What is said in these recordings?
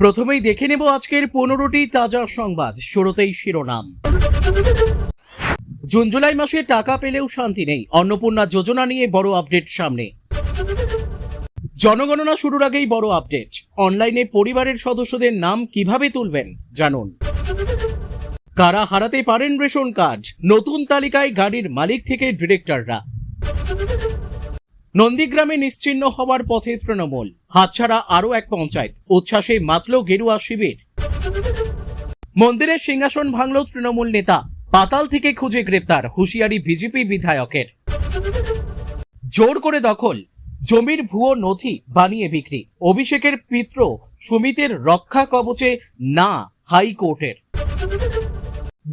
প্রথমেই দেখে নেব আজকের 15টি তাজা সংবাদ। শুরুতেই শিরোনাম। জুন জুলাই মাসে টাকা পেলেও শান্তি নেই, অন্নপূর্ণা যোজনা নিয়ে বড় আপডেট সামনে। জনগণনা শুরুর আগেই বড় আপডেট, অনলাইনে পরিবারের সদস্যদের নাম কিভাবে তুলবেন জানুন। কারা হারাতে পারেন রেশন কার্ড, নতুন তালিকায় গাড়ির মালিক থেকে ডিরেক্টররা। নন্দীগ্রামে নিশ্চিহ্ন হওয়ার পথে তৃণমূল, হাতছাড়া আরও এক পঞ্চায়েত, উচ্ছ্বাসে মাতল গেরুয়া শিবির। মন্দিরের সিংহাসন ভাঙল তৃণমূল নেতা, পাতাল থেকে খুঁজে গ্রেপ্তার, হুঁশিয়ারি বিজেপি বিধায়কের। জোর করে দখল, জমির ভুয়ো নথি বানিয়ে বিক্রি, অভিষেকের পিত্র সুমিতের রক্ষা কবচে না হাইকোর্টের।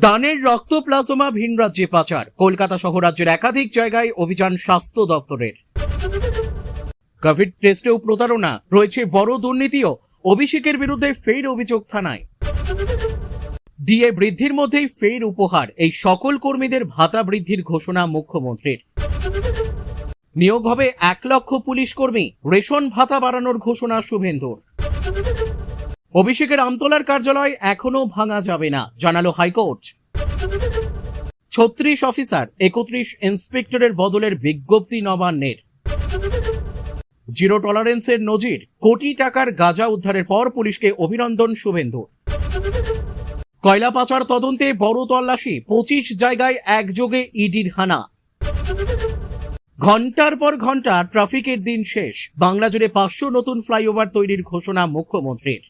দানের রক্ত প্লাজমা ভিন রাজ্যে পাচার, কলকাতা সহ রাজ্যের একাধিক জায়গায় অভিযান স্বাস্থ্য দপ্তরের। কোভিড টেস্টেও প্রতারণা, রয়েছে বড় দুর্নীতিও, অভিষেকের বিরুদ্ধে ফের অভিযোগ থানায়। ডিএ বৃদ্ধির মধ্যেই ফের উপহার, এই সকল কর্মীদের ভাতা বৃদ্ধির ঘোষণা মুখ্যমন্ত্রীর। নিয়োগ হবে 1 লক্ষ পুলিশ কর্মী, রেশন ভাতা বাড়ানোর ঘোষণা শুভেন্দুর। অভিষেকের আমতলার কার্যালয় এখনো ভাঙা যাবে না, জানালো হাইকোর্ট। 36 অফিসার 31 ইন্সপেক্টরের বদলের বিজ্ঞপ্তি নবান্নের। জিরো টলারেন্সের নজির, কোটি টাকার গাঁজা উদ্ধারের পর পুলিশকে অভিনন্দন শুভেন্দুর। কয়লা পাচার তদন্তে বড় তল্লাশি, 25 জায়গায় একযোগে ইডির হানা। ঘন্টার পর ঘন্টা ট্রাফিকের দিন শেষ, বাংলা জুড়ে 500 নতুন ফ্লাইওভার তৈরির ঘোষণা মুখ্যমন্ত্রীর।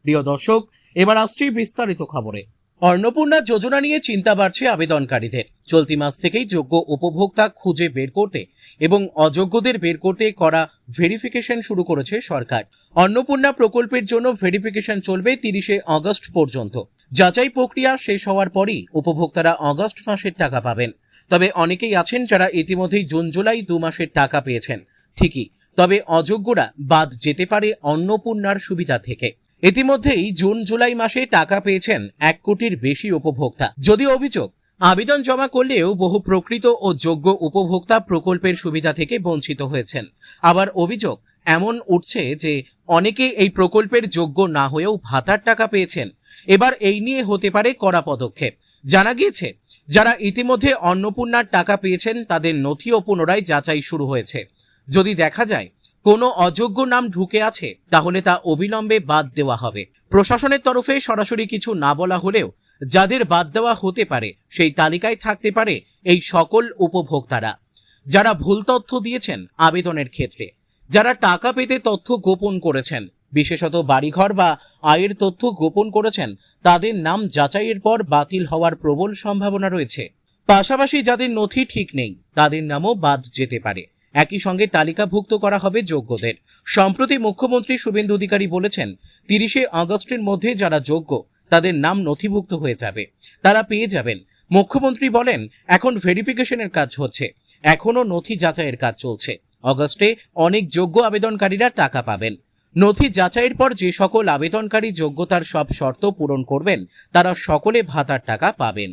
প্রিয় দর্শক, এবার আসছি বিস্তারিত খবরে। অন্নপূর্ণা যোজনা নিয়ে চিন্তা বাড়ছে আবেদনকারীদের। চলতি মাস থেকেই যোগ্য উপভোক্তা খুঁজে বের করতে এবং অযোগ্যদের বের করতে করা ভেরিফিকেশন শুরু করেছে সরকার। অন্নপূর্ণা প্রকল্পের জন্য ভেরিফিকেশন চলবে 30শে আগস্ট পর্যন্ত। যাচাই প্রক্রিয়া শেষ হওয়ার পরই উপভোক্তারা আগস্ট মাসের টাকা পাবেন। তবে অনেকেই আছেন যারা ইতিমধ্যেই জুন জুলাই 2 মাসের টাকা পেয়েছেন ঠিকই, তবে অযোগ্যরা বাদ যেতে পারে অন্নপূর্ণার সুবিধা থেকে। ইতিমধ্যেই জুন জুলাই মাসে টাকা পেয়েছেন 1 কোটির বেশি উপভোক্তা। যদিও অভিযোগ, আবেদন জমা করলেও বহু প্রকৃত ও যোগ্য উপভোক্তা প্রকল্পের সুবিধা থেকে বঞ্চিত হয়েছেন। আবার অভিযোগ এমন উঠছে যে অনেকে এই প্রকল্পের যোগ্য না হয়েও ভাতার টাকা পেয়েছেন। এবার এই নিয়ে হতে পারে কড়া পদক্ষেপ। জানা গিয়েছে, যারা ইতিমধ্যে অন্নপূর্ণার টাকা পেয়েছেন তাদের নথিও পুনরায় যাচাই শুরু হয়েছে। যদি দেখা যায় কোনো অযোগ্য নাম ঢুকে আছে তাহলে তা অবিলম্বে বাদ দেওয়া হবে। প্রশাসনের তরফে সরাসরি কিছু না বলা হলেও যাদের বাদ দেওয়া হতে পারে সেই তালিকায় থাকতে পারে এই সকল উপভোক্তারা যারা ভুল তথ্য দিয়েছেন আবেদনের ক্ষেত্রে, যারা টাকা পেতে তথ্য গোপন করেছেন, বিশেষত বাড়িঘর বা আয়ের তথ্য গোপন করেছেন, তাদের নাম যাচাইয়ের পর বাতিল হওয়ার প্রবল সম্ভাবনা রয়েছে। পাশাপাশি যাদের নথি ঠিক নেই তাদের নামও বাদ যেতে পারে। একই সঙ্গে তালিকাভুক্ত করা হবে যোগ্যদের। সম্প্রতি মুখ্যমন্ত্রী শুভেন্দু অধিকারী বলেছেন, 30শে আগস্টের মধ্যে যারা যোগ্য তাদের নাম নথিভুক্ত হয়ে যাবে, তারা পেয়ে যাবেন। মুখ্যমন্ত্রী বলেন, এখন ভেরিফিকেশনের কাজ হচ্ছে, এখনও নথি যাচাইয়ের কাজ চলছে। আগস্টে অনেক যোগ্য আবেদনকারীরা টাকা পাবেন। নথি যাচাইয়ের পর যে সকল আবেদনকারী যোগ্যতার সব শর্ত পূরণ করবেন তারা সকলে ভাতার টাকা পাবেন।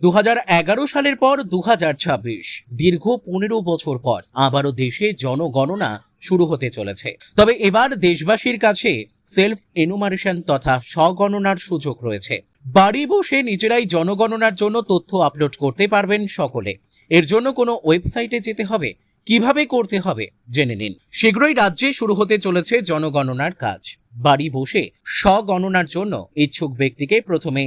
2011 সালের পর 2026, দীর্ঘ 15 বছর পর আবারও দেশে জনগণনা শুরু হতে চলেছে। তবে এবার দেশবাসীর কাছে সেলফ এনুমারেশন তথা স্বগণনার সুযোগ রয়েছে। বাড়ি বসে নিজেরাই জনগণনার জন্য তথ্য আপলোড করতে পারবেন সকলে। এর জন্য কোনো ওয়েবসাইটে যেতে হবে? কিভাবে করতে হবে জেনে নিন। শীঘ্রই রাজ্যে শুরু হতে চলেছে জনগণনার কাজ। বাড়ি বসে স্বগণনার জন্য ইচ্ছুক ব্যক্তিকে প্রথমে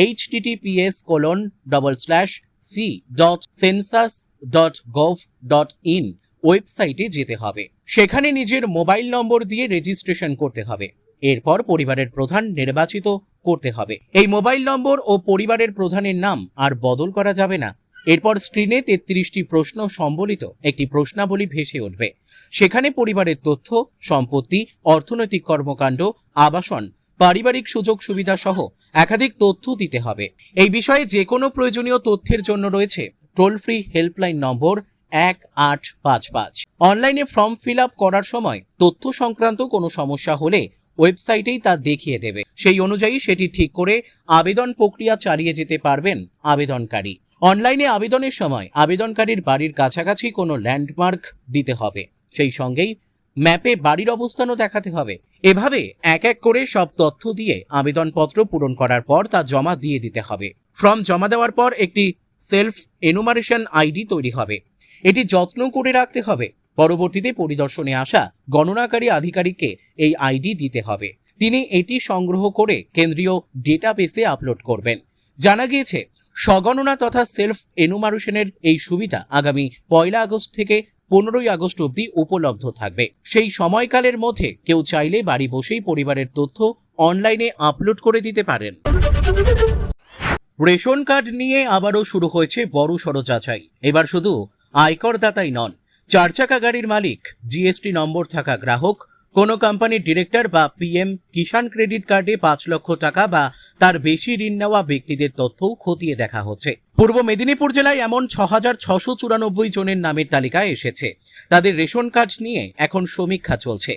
https://c.census.gov.in ওয়েবসাইটে যেতে হবে। সেখানে নিজের মোবাইল নম্বর দিয়ে রেজিস্ট্রেশন করতে হবে। এরপর পরিবারের প্রধান নির্বাচিত করতে হবে। এই মোবাইল নম্বর ও পরিবারের প্রধানের নাম আর বদল করা যাবে না। এরপর স্ক্রিনে 33টি প্রশ্ন সম্বলিত একটি প্রশ্নাবলী ভেসে উঠবে। সেখানে পরিবারের তথ্য, সম্পত্তি, অর্থনৈতিক কর্মকাণ্ড, আবাসন, পারিবারিক সুযোগ সুবিধা সহ একাধিক তথ্য দিতে হবে। এই বিষয়ে যে কোনো প্রয়োজনীয় তথ্যের জন্য রয়েছে টোল ফ্রি হেল্পলাইন নম্বর 1855। অনলাইনে ফর্ম ফিল আপ করার সময় তথ্য সংক্রান্ত কোনো সমস্যা হলে ওয়েবসাইটেই তা দেখিয়ে দেবে। সেই অনুযায়ী সেটি ঠিক করে আবেদন প্রক্রিয়া চালিয়ে যেতে পারবেন আবেদনকারী। অনলাইনে আবেদনের সময় আবেদনকারীর বাড়ির কাছাকাছি কোনো ল্যান্ডমার্ক দিতে হবে। সেই সঙ্গেই ম্যাপে বাড়ির অবস্থানও দেখাতে হবে। এভাবে এক এক করে সব তথ্য দিয়ে আবেদনপত্র পূরণ করার পর তা জমা দিয়ে দিতে হবে। ফর্ম জমা দেওয়ার পর একটি সেলফ এনুমারেশন আইডি তৈরি হবে। এটি যত্ন করে রাখতে হবে। পরবর্তীতে পরিদর্শনে আসা গণনাকারী আধিকারিককে এই আইডি দিতে হবে। তিনি এটি সংগ্রহ করে কেন্দ্রীয় ডেটাবেসে আপলোড করবেন। জানা গিয়েছে, স্বগণনা তথা সেলফ এনুমারেশনের এই সুবিধা আগামী 1 আগস্ট থেকে 15 আগস্ট অবধি উপলব্ধ থাকবে। সেই সময়কালের মধ্যে কেউ চাইলে বাড়ি বসেই পরিবারের তথ্য অনলাইনে আপলোড করে দিতে পারেন। রেশন কার্ড নিয়ে আবারও শুরু হয়েছে বড়সড় যাচাই। এবার শুধু আয়করদাতাই নন, 4 চাকা গাড়ির মালিক, জিএসটি নম্বর থাকা গ্রাহক, কোনো কোম্পানির ডিরেক্টর বা পিএম কিষাণ ক্রেডিট কার্ডে 5 লক্ষ টাকা বা তার বেশি ঋণ নেওয়া ব্যক্তিদের তথ্যও খতিয়ে দেখা হচ্ছে। পূর্ব মেদিনীপুর জেলায় এমন 6,694 জনের নামের তালিকায় এসেছে। তাদের রেশন কার্ড নিয়ে এখন সমীক্ষা চলছে।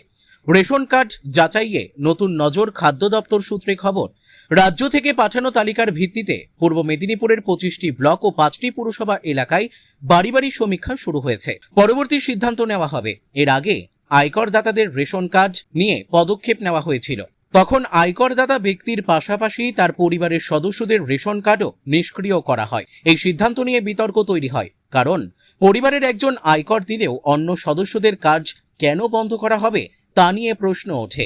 রেশন কার্ড যাচাইয়ে নতুন নজর খাদ্য দপ্তর সূত্রে খবর। রাজ্য থেকে পাঠানো তালিকার ভিত্তিতে পূর্ব মেদিনীপুরের 25টি ব্লক ও 5টি পুরসভা এলাকায় বাড়ি বাড়ি সমীক্ষা শুরু হয়েছে। পরবর্তী সিদ্ধান্ত নেওয়া হবে। এর আগে আয়করদাতাদের রেশন কার্ড নিয়ে পদক্ষেপ নেওয়া হয়েছিল। তখন আয়করদাতা ব্যক্তির পাশাপাশি তার পরিবারের সদস্যদের রেশন কার্ডও নিষ্ক্রিয় করা হয়। এই সিদ্ধান্ত নিয়ে বিতর্ক তৈরি হয়, কারণ পরিবারের একজন আয়কর দিলেও অন্য সদস্যদের কাজ কেন বন্ধ করা হবে তা নিয়ে প্রশ্ন ওঠে।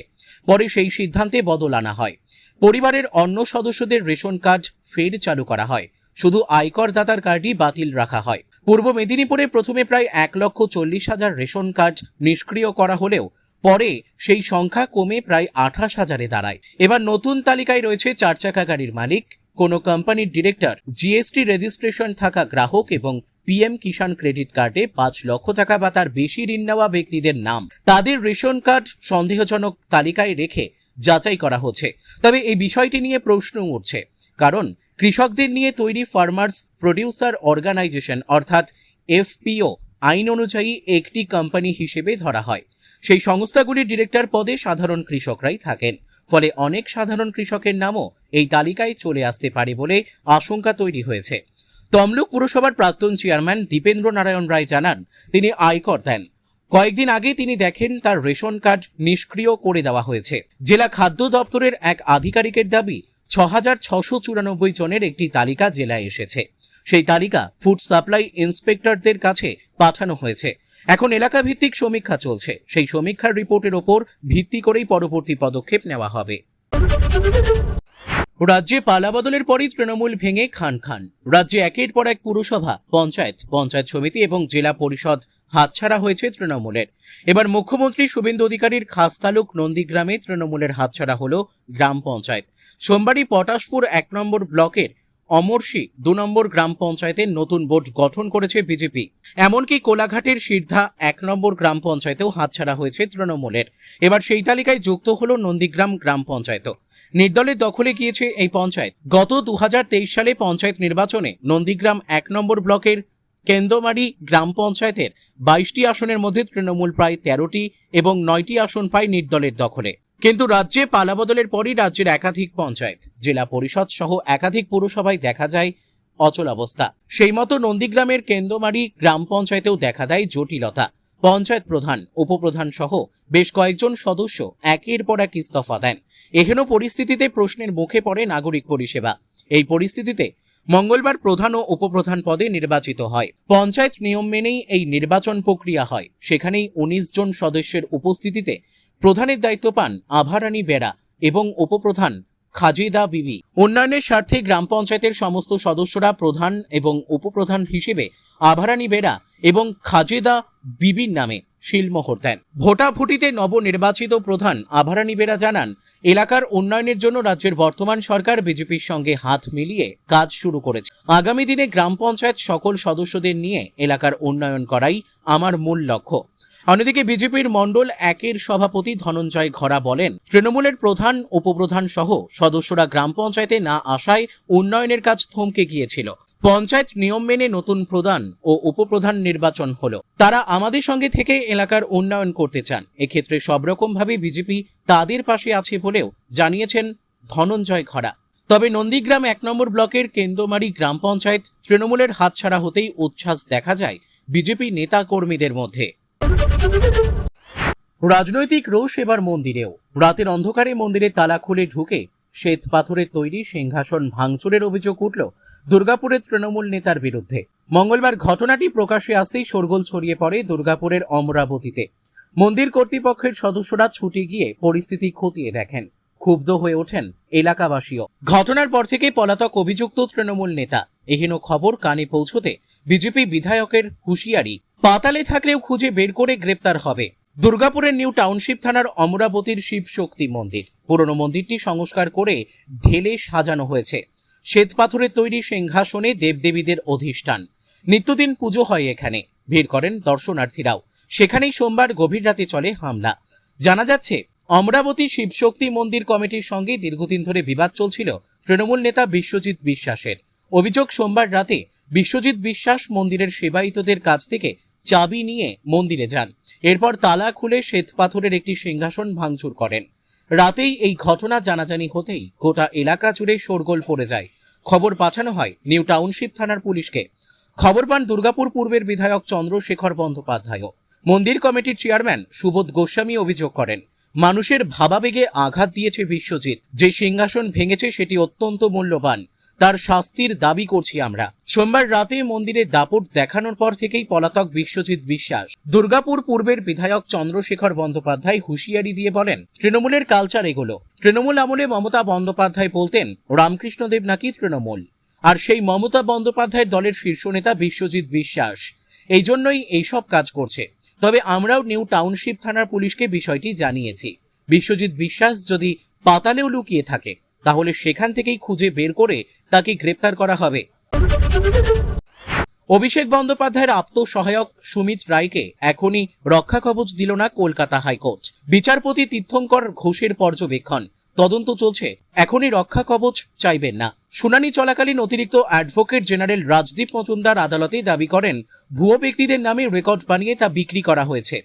পরে সেই সিদ্ধান্তে বদল আনা হয়। পরিবারের অন্য সদস্যদের রেশন কার্ড ফের চালু করা হয়। শুধু আয়করদাতার কার্ডই বাতিল রাখা হয়। পূর্ব মেদিনীপুরে প্রথমে প্রায় 1,40,000 রেশন কার্ড নিষ্ক্রিয় করা হলেও পরে সেই সংখ্যা কমে প্রায় 28,000-এ দাঁড়ায়। এবার নতুন তালিকায় রয়েছে 4 চাকা গাড়ির মালিক, কোনো কোম্পানির ডিরেক্টর, জিএসটি রেজিস্ট্রেশন থাকা গ্রাহক এবং পিএম কিষাণ ক্রেডিট কার্ডে 5 লক্ষ টাকা বা তার বেশি ঋণ নেওয়া ব্যক্তিদের নাম। তাদের রেশন কার্ড সন্দেহজনক তালিকায় রেখে যাচাই করা হচ্ছে। তবে এই বিষয়টি নিয়ে প্রশ্ন উঠছে, কারণ কৃষকদের নিয়ে তৈরি ফার্মার্স প্রডিউসার অর্গানাইজেশন অর্থাৎ এফপিও আইন অনুযায়ী একটি কোম্পানি হিসেবে ধরা হয়। সেই সংস্থাগুলির ডিরেক্টর পদে সাধারণ কৃষকরাই থাকেন। ফলে অনেক সাধারণ কৃষকের নামও এই তালিকায় চলে আসতে পারে বলে আশঙ্কা তৈরি হয়েছে। তমলুক পুরসভার প্রাক্তন চেয়ারম্যান দীপেন্দ্র নারায়ণ রায় জানান, তিনি আয়কর দেন। কয়েকদিন আগে তিনি দেখেন তার রেশন কার্ড নিষ্ক্রিয় করে দেওয়া হয়েছে। জেলা খাদ্য দপ্তরের এক আধিকারিকের দাবি, 6,694 জনের একটি তালিকা জেলায় এসেছে। সেই তালিকা ফুড সাপ্লাই ইন্সপেক্টরদের কাছে পাঠানো হয়েছে। এখন এলাকা ভিত্তিক সমীক্ষা চলছে। সেই সমীক্ষার রিপোর্টের ওপর ভিত্তি করেই পরবর্তী পদক্ষেপ নেওয়া হবে। রাজ্যে পালাবদলের পরই তৃণমূল ভেঙে খান খান। রাজ্যে একের পর এক পুরসভা, পঞ্চায়েত সমিতি এবং জেলা পরিষদ হাতছাড়া হয়েছে তৃণমূলের। এবার মুখ্যমন্ত্রী শুভেন্দু অধিকারীর খাসতালুক নন্দীগ্রামে তৃণমূলের হাতছাড়া হল গ্রাম পঞ্চায়েত। সোমবারই পটাশপুর 1 নম্বর ব্লকের অমরশী 2 নম্বর গ্রাম পঞ্চায়েতের নতুন বোর্ড গঠন করেছে বিজেপি। এমনকি কোলাঘাটের সিদ্ধা 1 নম্বর গ্রাম পঞ্চায়েতেও হাতছাড়া হয়েছে তৃণমূলের। এবার সেই তালিকায় যুক্ত হল নন্দীগ্রাম গ্রাম পঞ্চায়েতও। নির্দলের দখলে গিয়েছে এই পঞ্চায়েত। গত 2023 সালে পঞ্চায়েত নির্বাচনে নন্দীগ্রাম 1 নম্বর ব্লকের কেন্দমারি গ্রাম পঞ্চায়েতের 22টি আসনের মধ্যে তৃণমূল প্রায় 13টি এবং 9টি আসন পায় নির্দলের দখলে। কিন্তু রাজ্যে পালাবদলের পরই রাজ্যের একাধিক পঞ্চায়েত, জেলা পরিষদ সহ একাধিক পুরসভায় দেখা যায় অচল অবস্থা। সেই মতো নন্দীগ্রামের কেন্দমারি গ্রাম পঞ্চায়েতেও দেখা দেয় জটিলতা। পঞ্চায়েত প্রধান, উপপ্রধান সহ বেশ কয়েকজন সদস্য একের পর এক ইস্তফা দেন। এহেন পরিস্থিতিতে প্রশ্নের মুখে পড়ে নাগরিক পরিষেবা। এই পরিস্থিতিতে মঙ্গলবার প্রধান ও উপপ্রধান পদে নির্বাচিত হয়। পঞ্চায়েত নিয়ম মেনেই এই নির্বাচন প্রক্রিয়া হয়। সেখানেই 19 জন সদস্যের উপস্থিতিতে প্রধানের দায়িত্ব পান আভারানী বেরা এবং উপপ্রধান খাজেদা বিবি। উন্নয়নের স্বার্থে গ্রাম পঞ্চায়েতের সমস্ত সদস্যরা প্রধান এবং উপপ্রধান হিসেবে আভারানী বেরা এবং খাজেদা বিবির নামে শিলমোহর দেন। ভোটাভুটিতে নবনির্বাচিত প্রধান আভারানী বেরা জানান, এলাকার উন্নয়নের জন্য রাজ্যের বর্তমান সরকার বিজেপির সঙ্গে হাত মিলিয়ে কাজ শুরু করেছে। আগামী দিনে গ্রাম পঞ্চায়েত সকল সদস্যদের নিয়ে এলাকার উন্নয়ন করাই আমার মূল লক্ষ্য। অন্যদিকে বিজেপির মণ্ডল 1-এর সভাপতি ধনঞ্জয় ঘরা বলেন, তৃণমূলের প্রধান, উপপ্রধান সহ সদস্যরা গ্রাম পঞ্চায়েতে না আসায় উন্নয়নের কাজ থমকে গিয়েছিল। পঞ্চায়েত নিয়ম মেনে নতুন প্রধান ও উপপ্রধান নির্বাচন হলো। তারা আমাদের সঙ্গে থেকে এলাকার উন্নয়ন করতে চান। এক্ষেত্রে সব রকম ভাবে বিজেপি তাদের পাশে আছে বলেও জানিয়েছেন ধনঞ্জয় ঘরা। তবে নন্দীগ্রাম 1 নম্বর ব্লকের কেন্দমারি গ্রাম পঞ্চায়েত তৃণমূলের হাতছাড়া হতেই উচ্ছ্বাস দেখা যায় বিজেপি নেতা কর্মীদের মধ্যে। রাজনৈতিক রোষ এবার মন্দিরেও। রাতের অন্ধকারে মন্দিরের তালা খুলে ঢুকে শ্বেত পাথরের তৈরি সিংহাসন ভাঙচুরের অভিযোগ উঠল দুর্গাপুরের তৃণমূল নেতার বিরুদ্ধে। মঙ্গলবার ঘটনাটি প্রকাশ্যে আসতেই শোরগোল ছড়িয়ে পড়ে দুর্গাপুরের অমরাবতীতে। মন্দির কর্তৃপক্ষের সদস্যরা ছুটে গিয়ে পরিস্থিতি খতিয়ে দেখেন। ক্ষুব্ধ হয়ে ওঠেন এলাকাবাসীও। ঘটনার পর থেকে পলাতক অভিযুক্ত তৃণমূল নেতা এহেন খবর কানে পৌঁছতে বিজেপি বিধায়কের হুঁশিয়ারি, পাতালে থাকলেও খুঁজে বের করে গ্রেপ্তার হবে। দুর্গাপুরের নিউ টাউনশিপ থানার অমরাবতীর শিব শক্তি মন্দির, পুরনো মন্দিরটি সংস্কার করে ঢেলে সাজানো হয়েছে। শ্বেত পাথরের তৈরি সিংহাসনে দেবদেবীদের অধিষ্ঠান। নিত্যদিন পুজো হয় এখানে, ভিড় করেন দর্শনার্থীরাও। সেখানেই সোমবার গভীর রাতে চলে হামলা। জানা যাচ্ছে, অমরাবতী শিবশক্তি মন্দির কমিটির সঙ্গে দীর্ঘদিন ধরে বিবাদ চলছিল তৃণমূল নেতা বিশ্বজিৎ বিশ্বাসের। অভিযোগ, সোমবার রাতে বিশ্বজিৎ বিশ্বাস মন্দিরের সেবায়িতদের কাছ থেকে চাবি নিয়ে মন্দিরে যান। এরপর তালা খুলে শ্বেত পাথরের একটি সিংহাসন ভাঙচুর করেন। রাতেই এই ঘটনা জানাজানি হতেই গোটা এলাকা জুড়ে শোরগোল পড়ে যায়। খবর পাঠানো হয় নিউ টাউনশিপ থানার পুলিশকে। খবর পান দুর্গাপুর পূর্বের বিধায়ক চন্দ্রশেখর বন্দ্যোপাধ্যায়ও। মন্দির কমিটির চেয়ারম্যান সুবোধ গোস্বামী অভিযোগ করেন, মানুষের ভাবাবেগে আঘাত দিয়েছে বিশ্বজিৎ। যে সিংহাসন ভেঙেছে সেটি অত্যন্ত মূল্যবান, তার শাস্তির দাবি করছি আমরা। সোমবার রাতে মন্দিরে দাপট দেখানোর পর থেকেই পলাতক বিশ্বজিৎ বিশ্বাস। দুর্গাপুর পূর্বের বিধায়ক চন্দ্রশেখর বন্দ্যোপাধ্যায় হুঁশিয়ারি দিয়ে বলেন, তৃণমূলের কালচার এগুলো। তৃণমূল আমলে মমতা বন্দ্যোপাধ্যায় বলতেন রামকৃষ্ণদেব নাকি তৃণমূল, আর সেই মমতা বন্দ্যোপাধ্যায়ের দলের শীর্ষ নেতা বিশ্বজিৎ বিশ্বাস। এই জন্যই এইসব কাজ করছে। তবে আমরাও নিউ টাউনশিপ থানার পুলিশকে বিষয়টি জানিয়েছি। বিশ্বজিৎ বিশ্বাস যদি পাতালেও লুকিয়ে থাকে তাহলে সেখান থেকেই খুঁজে বের করে তাকে গ্রেপ্তার করা হবে। অভিষেক বন্দ্যোপাধ্যায়ের আত্মসহায়ক সুমিত রায়কে এখনই রক্ষা কবচ দিল না কলকাতা হাইকোর্ট। বিচারপতি তীর্থঙ্কর ঘোষের পর্যবেক্ষণ, তদন্ত চলছে, এখনই রক্ষা কবচ চাইবেন না। শুনানি চলাকালীন অতিরিক্ত অ্যাডভোকেট জেনারেল রাজদীপ মজুমদার আদালতে দাবি করেন, ভুয়ো ব্যক্তিদের নামে রেকর্ড বানিয়ে তা বিক্রি করা হয়েছে।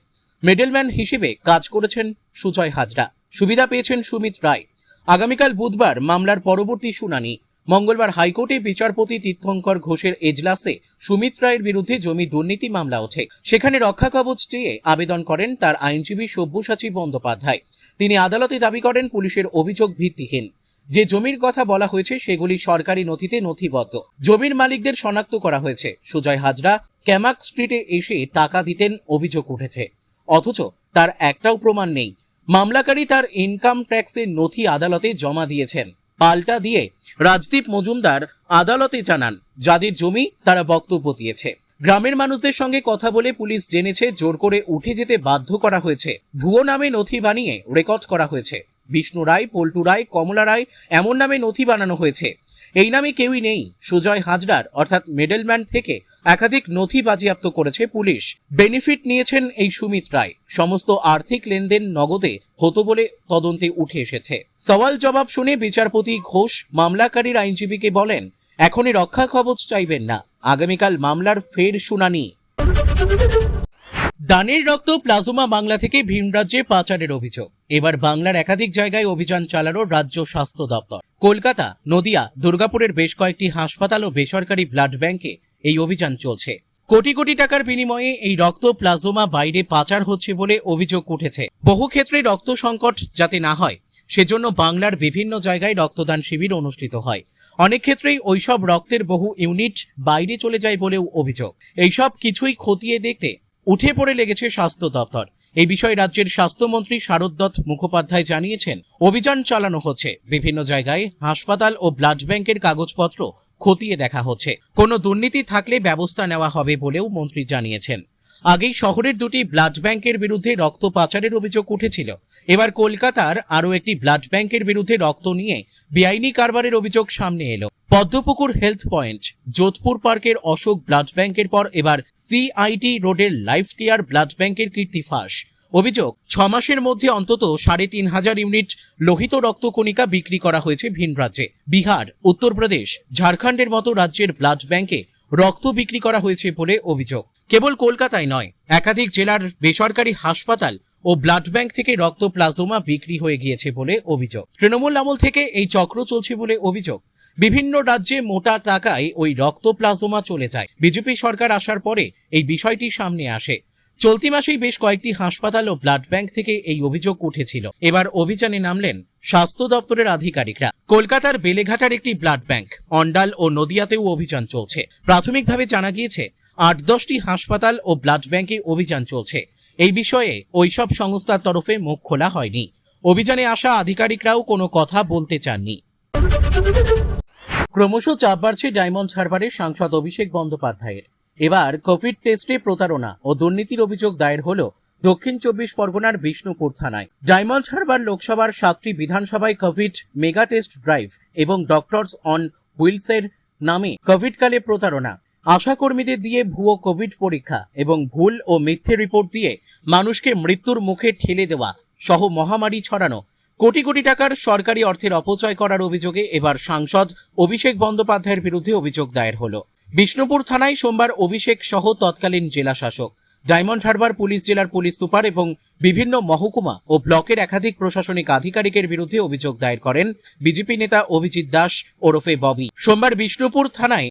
মিডলম্যান হিসেবে কাজ করেছেন সুজয় হাজরা, সুবিধা পেয়েছেন সুমিত রায়। আগামীকাল বুধবার মামলার পরবর্তী শুনানি। মঙ্গলবার হাইকোর্টে বিচারপতি তীর্থঙ্কর ঘোষের এজলাসে সুমিত রায়ের বিরুদ্ধে জমি দুর্নীতি মামলা ওঠে। সেখানে রক্ষা কবচ চেয়ে আবেদন করেন তার আইনজীবী সব্যসাচী বন্দ্যোপাধ্যায়। তিনি আদালতে দাবি করেন, পুলিশের অভিযোগ ভিত্তিহীন। যে জমির কথা বলা হয়েছে সেগুলি সরকারি নথিতে নথিবদ্ধ। জমির মালিকদের শনাক্ত করা হয়েছে। সুজয় হাজরা ক্যামাক স্ট্রিটে এসে টাকা দিতেন অভিযোগ উঠেছে, অথচ তার একটাও প্রমাণ নেই। মামলাকারী তার ইনকাম ট্যাক্সের নথি আদালতে জমা দিয়েছেন। পাল্টা দিয়ে রাজদীপ মজুমদার আদালতে জানান, যাদের জমি তারা বক্তব্য দিয়েছে। গ্রামের মানুষদের সঙ্গে কথা বলে পুলিশ জেনেছে জোর করে উঠে যেতে বাধ্য করা হয়েছে। ভুয়ো নামে নথি বানিয়ে রেকর্ড করা হয়েছে। বিষ্ণু রায়, পল্টু রায়, কমলা রায় এমন নামে নথি বানানো হয়েছে। এই নামে কেউই নেই। সুজয় হাজরার অর্থাৎ মিডলম্যান থেকে একাধিক নথি বাজেয়াপ্ত করেছে পুলিশ। বেনিফিট নিয়েছেন এই সুমিত রায়। সমস্ত আর্থিক লেনদেন নগদে হতো বলে তদন্তে উঠে এসেছে। সওয়াল জবাব শুনে বিচারপতি ঘোষ মামলাকারীর আইনজীবীকে বলেন, এখনই রক্ষা কবচ চাইবেন না, আগামীকাল মামলার ফের শুনানি। দানের রক্ত প্লাজমা বাংলা থেকে ভিন রাজ্যে পাচারের অভিযোগ। এবার বাংলার একাধিক জায়গায় অভিযান চালালো রাজ্য স্বাস্থ্য দপ্তর। কলকাতা, নদিয়া, দুর্গাপুরের বেশ কয়েকটি হাসপাতাল ও বেসরকারি ব্লাড ব্যাংকে এই অভিযান চলছে। কোটি কোটি টাকার বিনিময়ে এই রক্ত প্লাজমা বাইরে পাচার হচ্ছে বলে অভিযোগ উঠেছে। বহু ক্ষেত্রে রক্ত সংকট যাতে না হয় সেজন্য বাংলার বিভিন্ন জায়গায় রক্তদান শিবির অনুষ্ঠিত হয়। অনেক ক্ষেত্রেই ওইসব রক্তের বহু ইউনিট বাইরে চলে যায় বলেও অভিযোগ। এইসব কিছুই খতিয়ে দেখতে উঠে পড়ে লেগেছে স্বাস্থ্য দপ্তর। এই বিষয়ে রাজ্যের স্বাস্থ্যমন্ত্রী শারদ মুখোপাধ্যায় জানিয়েছেন, অভিযান চালানো হচ্ছে। বিভিন্ন জায়গায় হাসপাতাল ও ব্লাড ব্যাংকের কাগজপত্র খতিয়ে দেখা হচ্ছে। কোনো দুর্নীতি থাকলে ব্যবস্থা নেওয়া হবে বলেও মন্ত্রী জানিয়েছেন। আগেই শহরের দুটি ব্লাড ব্যাংকের বিরুদ্ধে রক্ত পাচারের অভিযোগ উঠেছিল। এবার কলকাতার আরও একটি ব্লাড ব্যাংকের বিরুদ্ধে রক্ত নিয়ে বেআইনি কারবারের অভিযোগ সামনে এলো। পদ্মপুকুর হেলথ পয়েন্ট, যোধপুর পার্কের অশোক ব্লাড ব্যাংকের পর এবার সিআইটি রোডের লাইফ কেয়ার ব্লাড ব্যাংকের কীর্তি ফাঁস। অভিযোগ, 6 মাসের মধ্যে অন্তত 3,500 ইউনিট লোহিত রক্তকণিকা বিক্রি করা হয়েছে ভিন রাজ্যে। বিহার, উত্তরপ্রদেশ, ঝাড়খণ্ডের মতো রাজ্যের ব্লাড ব্যাংকে রক্ত বিক্রি করা হয়েছে বলে অভিযোগ। কেবল কলকাতায় নয়, একাধিক জেলার বেসরকারি হাসপাতাল ও ব্লাড ব্যাংক থেকে রক্ত প্লাজমা বিক্রি হয়ে গিয়েছে বলে অভিযোগ। তৃণমূল আমল থেকে এই চক্র চলছে বলে অভিযোগ। বিভিন্ন রাজ্যে মোটা টাকায় ওই রক্ত প্লাজমা চলে যায়। বিজেপি সরকার আসার পরে এই বিষয়টি সামনে আসে। চলতি মাসেই বেশ কয়েকটি হাসপাতাল ও ব্লাড ব্যাংক থেকে এই অভিযোগ উঠেছিল। এবার অভিযানে নামলেন স্বাস্থ্য দপ্তরের আধিকারিকরা। কলকাতার বেলেঘাটার একটি ব্লাড ব্যাংক, অন্ডাল ও নদিয়াতেও অভিযান চলছে। প্রাথমিকভাবে জানা গিয়েছে 8-10টি হাসপাতাল ও ব্লাড ব্যাংকে অভিযান চলছে। এই বিষয়ে ওইসব সংস্থার তরফে মুখ খোলা হয়নি। অভিযানে আসা আধিকারিকরাও কোনো কথা বলতে চাননি। ক্রমশ চাপ বাড়ছে ডায়মন্ড হারবারের সাংসদ অভিষেক বন্দ্যোপাধ্যায়ের। এবার কোভিড টেস্টে প্রতারণা ও দুর্নীতির অভিযোগ দায়ের হল দক্ষিণ 24 পরগনার বিষ্ণুপুর থানায়। ডায়মন্ড হারবার লোকসভার 7টি বিধানসভায় কোভিড মেগা টেস্ট ড্রাইভ এবং ডক্টরস অন হুইলসের নামে কোভিডকালে প্রতারণা, আশাকর্মীদের দিয়ে ভুয়ো কোভিড পরীক্ষা এবং ভুল ও মিথ্যে রিপোর্ট দিয়ে মানুষকে মৃত্যুর মুখে ঠেলে দেওয়া সহ মহামারী ছড়ানো, কোটি কোটি টাকার সরকারি অর্থের অপচয় করার অভিযোগে এবার সাংসদ অভিষেক বন্দ্যোপাধ্যায়ের বিরুদ্ধে অভিযোগ দায়ের হল। বিষ্ণুপুর থানায় সোমবার অভিষেক সহ তৎকালীন জেলা শাসক, ডায়মন্ড হারবার পুলিশ জেলার পুলিশ সুপার এবং বিভিন্ন মহকুমা ও ব্লকের একাধিক প্রশাসনিক আধিকারিকের বিরুদ্ধে অভিযোগ দায়ের করেন বিজেপি নেতা অভিজিৎ দাস ওরফে ববি। সোমবার বিষ্ণুপুর থানায়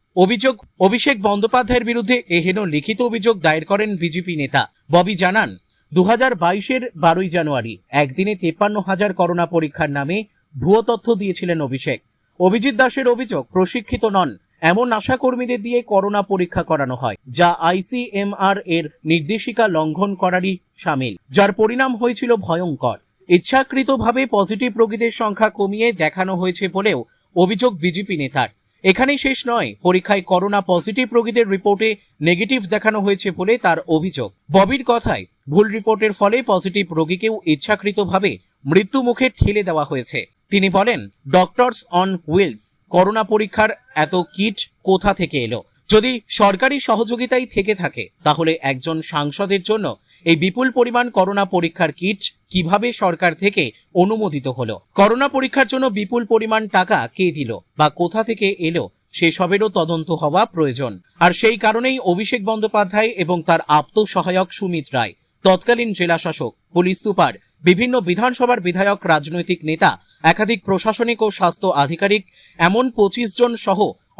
অভিষেক বন্দ্যোপাধ্যায়ের বিরুদ্ধে এহেন লিখিত অভিযোগ দায়ের করেন বিজেপি নেতা ববি। জানান, 2022-এর 12 জানুয়ারি একদিনে 53,000 করোনা পরীক্ষার নামে ভুয়ো তথ্য দিয়েছিলেন অভিষেক। অভিজিৎ দাসের অভিযোগ, প্রশিক্ষিত নন এমন আশাকর্মীদের দিয়ে করোনা পরীক্ষা করানো হয়, যা ICMR এর নির্দেশিকা লঙ্ঘন করারই শামিল, যার পরিণাম হয়েছিল ভয়ঙ্কর। ইচ্ছাকৃতভাবে পজিটিভ রোগীদের সংখ্যা কমিয়ে দেখানো হয়েছে বলেও অভিযোগ বিজেপি নেতার। এখানেই শেষ নয়, পরীক্ষায় করোনা পজিটিভ রোগীদের রিপোর্টে নেগেটিভ দেখানো হয়েছে বলে তার অভিযোগ। ববির কথায়, ভুল রিপোর্টের ফলে পজিটিভ রোগীকেও ইচ্ছাকৃতভাবে মৃত্যু মুখে ঠেলে দেওয়া হয়েছে। তিনি বলেন, ডক্টরস অন হুইলস করোনা পরীক্ষার এত কিট কোথা থেকে এলো? যদি সরকারি সহযোগিতাই থেকে থাকে তাহলে একজন সাংসদের জন্য এই বিপুল পরিমাণ করোনা পরীক্ষার কিট কিভাবে সরকার থেকে অনুমোদিত হলো? করোনা পরীক্ষার জন্য বিপুল পরিমাণ টাকা কে দিল বা কোথা থেকে এলো সেসবেরও তদন্ত হওয়া প্রয়োজন। আর সেই কারণেই অভিষেক বন্দ্যোপাধ্যায় এবং তার আপ্ত সহায়ক সুমিত রায়, তৎকালীন জেলা শাসক, পুলিশ সুপার, বিভিন্ন বিধানসভার বিধায়ক, রাজনৈতিক নেতা, একাধিক প্রশাসনিক ও স্বাস্থ্য আধিকারিক, এমন 25 জন সহ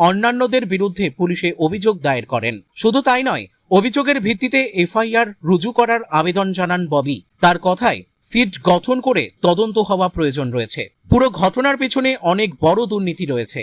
অন্যান্যদের বিরুদ্ধে পুলিশে অভিযোগ দায়ের করেন। শুধু তাই নয়, অভিযোগের ভিত্তিতে FIR রুজু করার আবেদন জানান ববি। তার কথায়, সিট গঠন করে তদন্ত হওয়া প্রয়োজন রয়েছে। পুরো ঘটনার পেছনে অনেক বড় দুর্নীতি রয়েছে।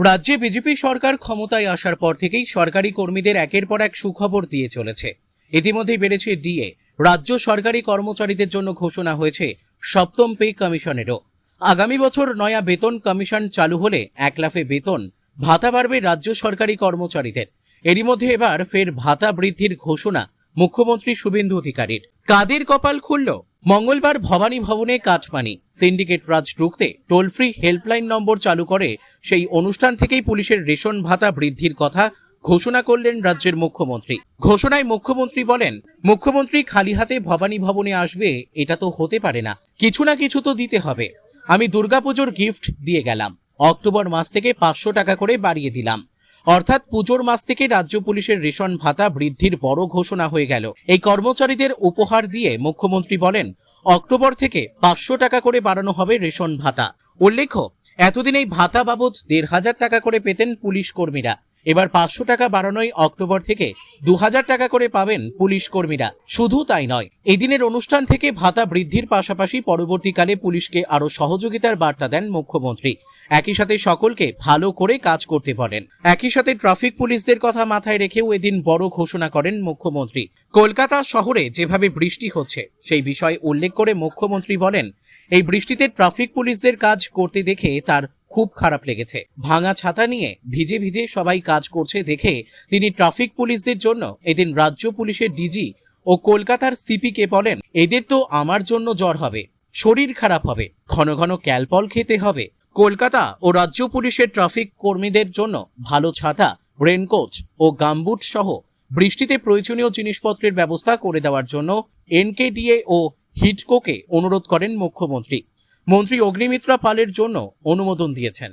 রাজ্যে বিজেপি সরকার ক্ষমতায় আসার পর থেকেই সরকারি কর্মীদের একের পর এক সুখবর দিয়ে চলেছে। ইতিমধ্যেই বেড়েছে DA। রাজ্য সরকারি কর্মচারীদের জন্য ঘোষণা হয়েছে 7ম পে কমিশনেরও। আগামী বছর নয়া বেতন কমিশন চালু হলে 1 লাফে বেতন ভাতা বাড়বে রাজ্য সরকারি কর্মচারীদের। এরই মধ্যে এবার ফের ভাতা বৃদ্ধির ঘোষণা মুখ্যমন্ত্রী শুভেন্দু অধিকারীর। কাদের কপাল খুলল? মঙ্গলবার ভবানী ভবনে কাটমানি সিন্ডিকেট রাজ রুখতে টোল ফ্রি হেল্পলাইন নম্বর চালু করে সেই অনুষ্ঠান থেকেই পুলিশের রেশন ভাতা বৃদ্ধির কথা ঘোষণা করলেন রাজ্যের মুখ্যমন্ত্রী। ঘোষণায় মুখ্যমন্ত্রী বলেন, মুখ্যমন্ত্রী খালি হাতে ভবানী ভবনে আসবে এটা তো হতে পারে না, কিছু না কিছু তো দিতে হবে। আমি দুর্গাপুজোর গিফট দিয়ে গেলাম, অক্টোবর মাস থেকে 500 টাকা করে বাড়িয়ে দিলাম। অর্থাৎ পুজোর মাস থেকে রাজ্য পুলিশের রেশন ভাতা বৃদ্ধির বড় ঘোষণা হয়ে গেল। এই কর্মচারীদের উপহার দিয়ে মুখ্যমন্ত্রী বলেন, অক্টোবর থেকে 500 টাকা করে বাড়ানো হবে রেশন ভাতা। উল্লেখ্য, এতদিন এই ভাতা বাবদ 1,500 টাকা করে পেতেন পুলিশ কর্মীরা। এবার 500 টাকা বাড়ানোয় অক্টোবর থেকে 2,000 টাকা করে পাবেন পুলিশ কর্মীরা। শুধু তাই নয়, এদিনের অনুষ্ঠান থেকে ভাতা বৃদ্ধির পাশাপাশি পরবর্তীকালে পুলিশকে আরো সহযোগিতার বার্তা দেন মুখ্যমন্ত্রী। একই সাথে সকলকে ভালো করে কাজ করতে বলেন। একই সাথে ট্রাফিক পুলিশদের কথা মাথায় রেখেও এদিন বড় ঘোষণা করেন মুখ্যমন্ত্রী। কলকাতা শহরে যেভাবে বৃষ্টি হচ্ছে সেই বিষয় উল্লেখ করে মুখ্যমন্ত্রী বলেন, এই বৃষ্টিতে ট্রাফিক পুলিশদের কাজ করতে দেখে তার খুব খারাপ লেগেছে। ভাঙা ছাতা নিয়ে ভিজে ভিজে সবাই কাজ করছে দেখে তিনি ট্রাফিক পুলিশদের জন্য এদিন রাজ্য পুলিশের ডিজি ও কলকাতার সিপি কে বলেন, এদের তো আমার জন্য জ্বর হবে, শরীর খারাপ হবে, ঘন ঘন ক্যালপল খেতে হবে। কলকাতা ও রাজ্য পুলিশের ট্রাফিক কর্মীদের জন্য ভালো ছাতা, রেনকোট ও গামবুট সহ বৃষ্টিতে প্রয়োজনীয় জিনিসপত্রের ব্যবস্থা করে দেওয়ার জন্য NKDA ও হিডকোকে অনুরোধ করেন মুখ্যমন্ত্রী। মন্ত্রী অগ্নিমিত্রা পালের জন্য অনুমোদন দিয়েছেন।